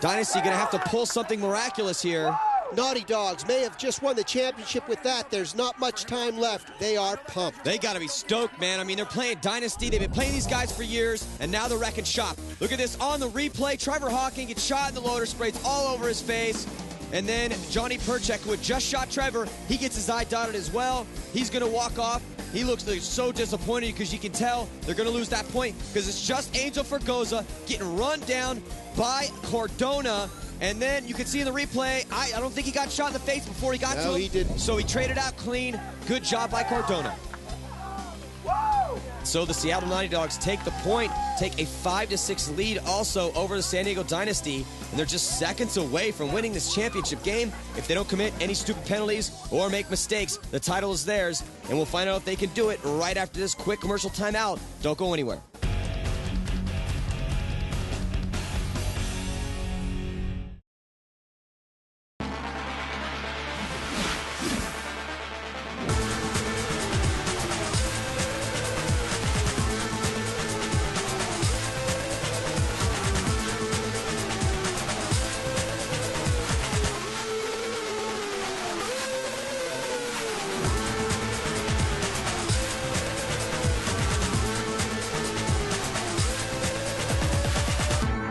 Dynasty going to have to pull something miraculous here. Naughty Dogs may have just won the championship with that. There's not much time left. They are pumped. They got to be stoked, man. I mean, they're playing Dynasty. They've been playing these guys for years, and now they're wrecking shop. Look at this on the replay. Trevor Hawking gets shot in the loader, sprays all over his face. And then Johnny Perchak, who had just shot Trevor, he gets his eye dotted as well. He's going to walk off. He looks like so disappointed because you can tell they're going to lose that point because it's just Angel Fergoza getting run down by Cardona. And then you can see in the replay, I don't think he got shot in the face before he got to him. No, he didn't. So he traded out clean. Good job by Cardona. So the Seattle Naughty Dogs take the point, take a 5-6 lead also over the San Diego Dynasty, and they're just seconds away from winning this championship game. If they don't commit any stupid penalties or make mistakes, the title is theirs, and we'll find out if they can do it right after this quick commercial timeout. Don't go anywhere.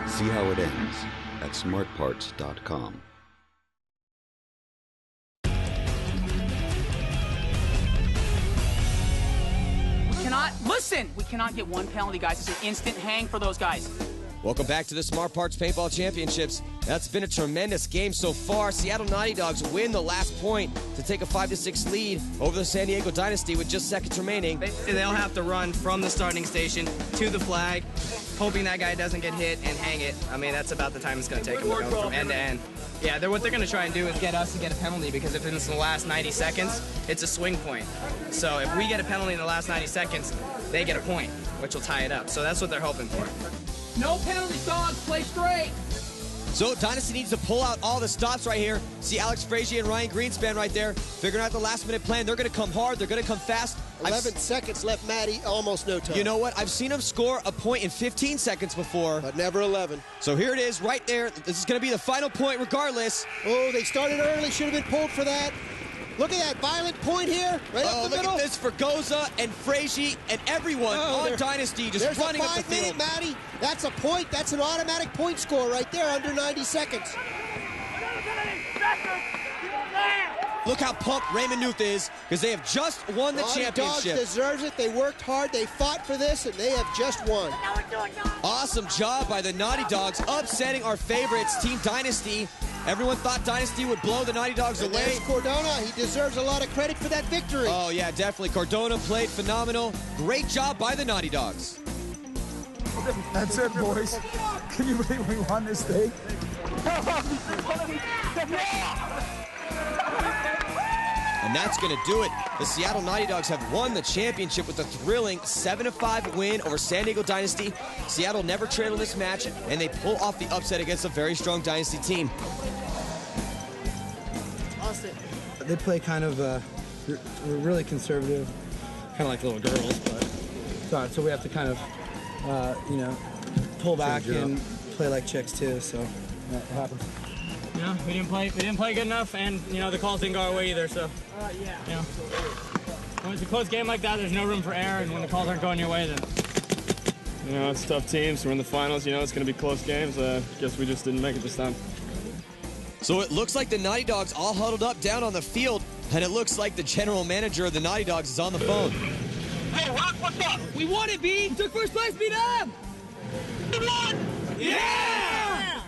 See how it ends at smartparts.com. We cannot listen. Listen, we cannot get one penalty, guys. It's an instant hang for those guys. Welcome back to the Smart Parts Paintball Championships. That's been a tremendous game so far. Seattle Naughty Dogs win the last point to take a 5-6 lead over the San Diego Dynasty with just seconds remaining. They'll have to run from the starting station to the flag, hoping that guy doesn't get hit and hang it. I mean, that's about the time it's going to take them to go from end to end. Yeah, what they're going to try and do is get us to get a penalty, because if it's in the last 90 seconds, it's a swing point. So if we get a penalty in the last 90 seconds, they get a point, which will tie it up. So that's what they're hoping for. No penalties, dogs. Play straight. So Dynasty needs to pull out all the stops right here. See Alex Frazier and Ryan Greenspan right there, figuring out the last-minute plan. They're going to come hard. They're going to come fast. 11 seconds left, Matty. Almost no time. You know what? I've seen him score a point in 15 seconds before. But never 11. So here it is right there. This is going to be the final point regardless. Oh, they started early. Should have been pulled for that. Look at that violent point here, right up the middle. Look at this for Goza and Frazier and everyone on Dynasty just running up the field. There's a 5-minute, Matty. That's a point. That's an automatic point score right there under 90 seconds. Look how pumped Raymond Newth is, because they have just won the championship. Dogs deserves it. They worked hard. They fought for this, and they have just won. Awesome job by the Naughty Dogs, upsetting our favorites, Team Dynasty. Everyone thought Dynasty would blow the Naughty Dogs away. There's Cordona. He deserves a lot of credit for that victory. Oh, yeah, definitely. Cordona played phenomenal. Great job by the Naughty Dogs. That's it, boys. Can you believe we won this thing? And that's going to do it. The Seattle Naughty Dogs have won the championship with a thrilling 7-5 win over San Diego Dynasty. Seattle never trailed in this match, and they pull off the upset against a very strong Dynasty team. They play kind of really conservative, kind of like little girls, but so we have to kind of, pull back and play like chicks too. So that happens. You know, we didn't play good enough, and the calls didn't go our way either. So, when it's a close game like that, there's no room for error, and when the calls aren't going your way, then it's tough teams. We're in the finals. It's going to be close games. Guess we just didn't make it this time. So it looks like the Naughty Dogs all huddled up down on the field, and it looks like the general manager of the Naughty Dogs is on the phone. Hey, Rock, what's up? We won it, B. Took first place, beat them. We won. Yeah.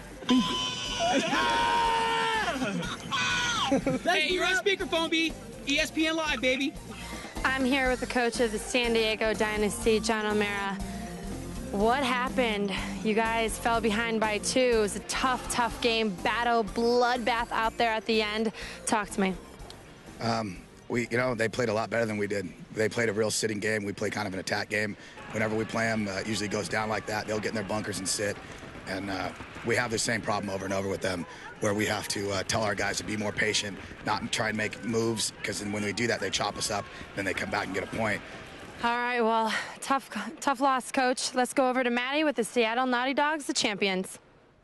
Hey, you're on speakerphone, B. ESPN Live, baby. I'm here with the coach of the San Diego Dynasty, John O'Mara. What happened? You guys fell behind by 2. It was a tough game, battle, bloodbath out there at the end. Talk to me. They played a lot better than we did. They played a real sitting game. We play kind of an attack game. Whenever we play them, it usually goes down like that. They'll get in their bunkers and sit. And we have the same problem over and over with them, where we have to tell our guys to be more patient, not try and make moves, because when we do that, they chop us up, then they come back and get a point. All right, well, tough loss, Coach. Let's go over to Maddie with the Seattle Naughty Dogs, the champions.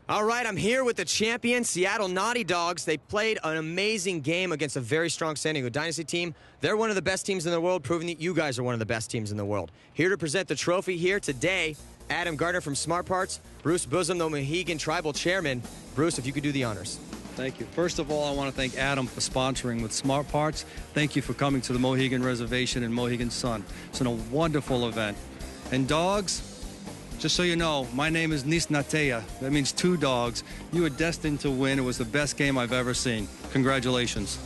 All right, I'm here with the champion, Seattle Naughty Dogs. They played an amazing game against a very strong San Diego Dynasty team. They're one of the best teams in the world, proving that you guys are one of the best teams in the world. Here to present the trophy here today, Adam Gardner from Smart Parts, Bruce Bosom, the Mohegan Tribal Chairman. Bruce, if you could do the honors. Thank you. First of all, I want to thank Adam for sponsoring with Smart Parts. Thank you for coming to the Mohegan Reservation in Mohegan Sun. It's been a wonderful event. And dogs, just so you know, my name is Nisnateya. That means 2 dogs. You are destined to win. It was the best game I've ever seen. Congratulations.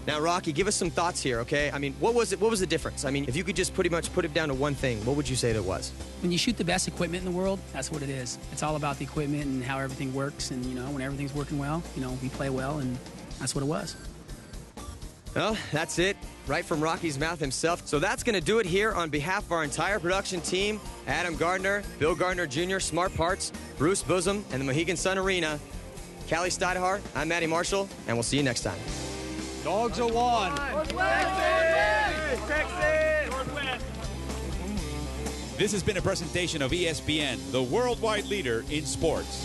Now, Rocky, give us some thoughts here, okay? I mean, what was it? What was the difference? I mean, if you could just pretty much put it down to one thing, what would you say that was? When you shoot the best equipment in the world, that's what it is. It's all about the equipment and how everything works. And, when everything's working well, we play well, and that's what it was. Well, that's it. Right from Rocky's mouth himself. So that's going to do it here on behalf of our entire production team, Adam Gardner, Bill Gardner Jr., Smart Parts, Bruce Bosom, and the Mohegan Sun Arena. Callie Steinhardt, I'm Matty Marshall, and we'll see you next time. Dogs are won. This has been a presentation of ESPN, the worldwide leader in sports.